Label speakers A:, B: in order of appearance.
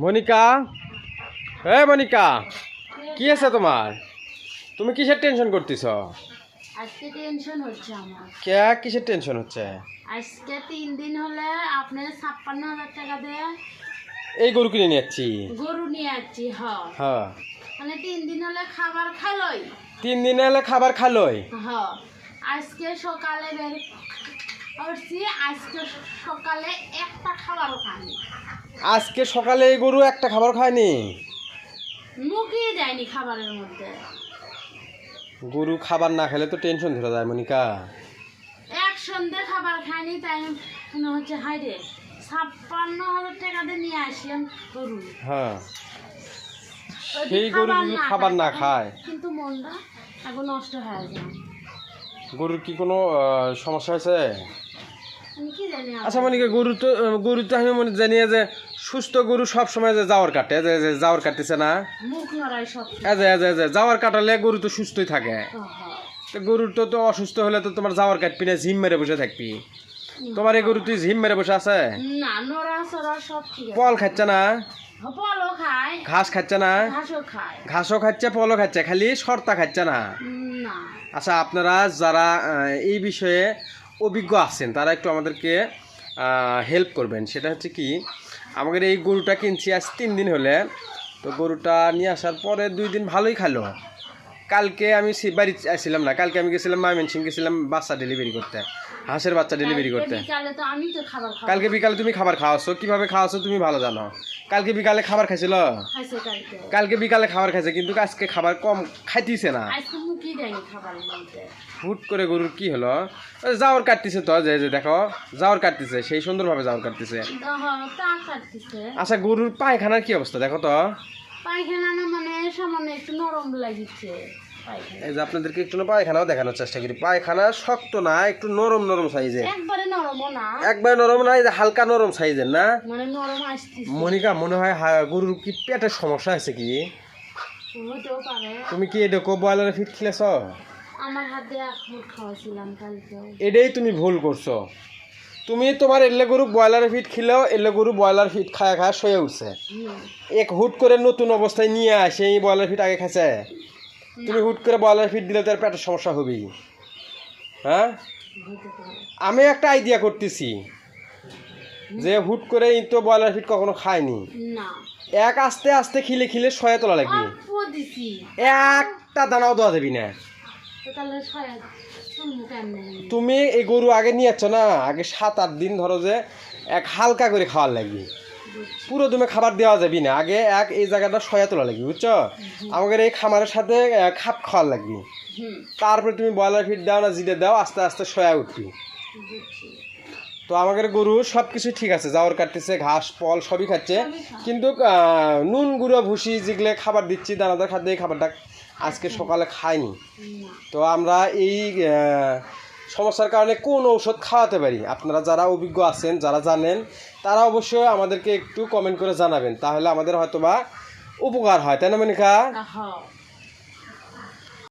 A: মনিকা, মনিকা, কি আছে তোমার? তুমি কিসের টেনশন করতেছ?
B: আজকে টেনশন হচ্ছে আমার।
A: কিসের টেনশন হচ্ছে?
B: আজকে 3 দিন হলে আপনার 56,000 টাকা দিয়ে
A: এই গরু কিনে নিয়ে যাচ্ছি।
B: গরু নিয়ে যাচ্ছি।
A: হ্যাঁ,
B: মানে 3 দিন হলে খাবার খাইলই।
A: 3 দিন হলে খাবার খালোই।
B: আজকে সকালে বের করছি, আজকে সকালে একটা খাবারও খাইনি।
A: আজকে সকালে এই গরু একটা খাবার খায়নি?
B: মুখেই যায়নি খাবারের মধ্যে।
A: গরু খাবার না খেলে তো টেনশন ধরে যায় মনিকা।
B: এক সন্ধ্যে খাবার খাইনি, তাই মনে হচ্ছে হাইরে 56,000 টাকা দিয়ে নিয়ে আসলাম গরু।
A: হ্যাঁ, সেই গরু যদি খাবার না খায়
B: কিন্তু মনটা এখন নষ্ট হয়ে যায়।
A: গরুর কি কোনো সমস্যা হয়েছে?
B: আমি কি জানি।
A: আচ্ছা মনিকা, গরু তো আমি মনে জানি যে সুস্থ গরু সব সময় যে জাওয়ার কাটে, যে জাওয়ার কাটতেছে না,
B: মুখ নড়াই সব।
A: জাওয়ার কাটালে গরু তো সুস্থই থাকে। তো গরুর তো অসুস্থ হলে তো তোমার জাওয়ার কাটবি না, ঝিম মেরে বসে থাকবি। তোমার এই গরু তুই ঝিম মেরে বসে আছে?
B: না, নড়া সরা সব ঠিক আছে।
A: পল খাচ্ছে না?
B: পলও খায়।
A: ঘাস খাচ্ছে না?
B: ঘাসও খায়।
A: ঘাসও খাচ্ছে, পলও খাচ্ছে, খালি শর্তা খাচ্ছে না।
B: না।
A: আচ্ছা, আপনারা যারা এই বিষয়ে অভিজ্ঞ আছেন তারা একটু আমাদেরকে হেল্প করবেন। সেটা হচ্ছে কি, আমাদের এই গরুটা কিনছি আজ 3 দিন হলে। তো গরুটা নিয়ে আসার পরে 2 দিন ভালোই খালো। কালকে আমি বাড়ি আসছিলাম না, কালকে আমি গেছিলাম ময়মনসিংহ, গেছিলাম বাচ্চা ডেলিভারি করতে, হাঁসের বাচ্চা ডেলিভারি করতে। কালকে বিকালে তুমি খাবার খাওয়াছো, কিভাবে খাওয়াছো তুমি ভালো জানো। কালকে বিকালে খাবার খাইছিল? কালকে বিকালে খাবার খাইছে, কিন্তু আজকে খাবার কম খাইতেছে না। হুট করে গরুর কি হলো? জাওয়ার কাটতেছে তো, যে দেখো জাওয়ার কাটতেছে, সেই সুন্দরভাবে জাওয়ার কাটতেছে। আচ্ছা, গরুর পায়খানার কি অবস্থা দেখো তো?
B: পায়খানা মানে সামান্য একটু নরম লাগিছে।
A: এই যে আপনাদেরকে একটু পায়খানাও দেখানোর চেষ্টা করি। পায়খানা শক্ত না, একটু নরম নরম সাইজের।
B: একবারে নরম না,
A: একবারে নরম না, এই যে হালকা নরম সাইজের না।
B: মানে নরম আসছে।
A: মনিকা, মনে হয় গরুর কি পেটের সমস্যা আছে কি?
B: হতেও পারে।
A: তুমি কি এডেকো ব্রয়লারের ফিট খেলেছ?
B: আমার হাতে এক মুঠ খাওয়াছিলাম কালকে।
A: এটাই তুমি ভুল করছো। তুমি তোমার এলে গরু ব্রয়লারের ফিট খেলেও এলে গরু ব্রয়লার ফিট খায় শুয়ে উঠছে। এক হুট করে নতুন অবস্থায় নিয়ে আসে এই ব্রয়লার ফিট আগে খাইছে। তুমি হুট করে ব্রয়লার ফিট দিলে তার পেটের সমস্যা হবেই। হ্যাঁ, আমি একটা আইডিয়া করতেছি যে হুট করে তো ব্রয়লার ফিট কখনো খায়নি। এক আস্তে আস্তে খিলে খিলে শয়ে তোলা লাগবে, একটা দানাও দেওয়া দেবি না। তুমি এই গরু আগে নিয়ে যাচ্ছ না, আগে 7-8 দিন ধরো যে এক হালকা করে খাওয়ার লাগবে, পুরো তুমি খাবার দেওয়া যাবি না। আগে এই জায়গাটা শয়া তোলা লাগবে, বুঝছো? আমাদের এই খামারের সাথে খাপ খাওয়ার লাগবে, তারপরে তুমি ব্রয়লার ফিট দাও না জিডে দাও, আস্তে আস্তে শয়া উঠবি। তো আমাদের গরু সব কিছু ঠিক আছে, জাওয়ার কাটতেছে, ঘাস পল সবই খাচ্ছে, কিন্তু নুন গুঁড়ো ভুসি যেগুলো খাবার দিচ্ছি দানাদার খাদ্য, এই খাবারটা আজকে সকালে খায়নি। তো আমরা এই সমস্যার কারণে কোন ঔষধ খাওয়াতে পারি, আপনারা যারা অভিজ্ঞ আছেন, যারা জানেন, তারা অবশ্যই আমাদেরকে একটু কমেন্ট করে জানাবেন, তাহলে আমাদের হয়তোবা উপকার হয়, তাই না মনিকা?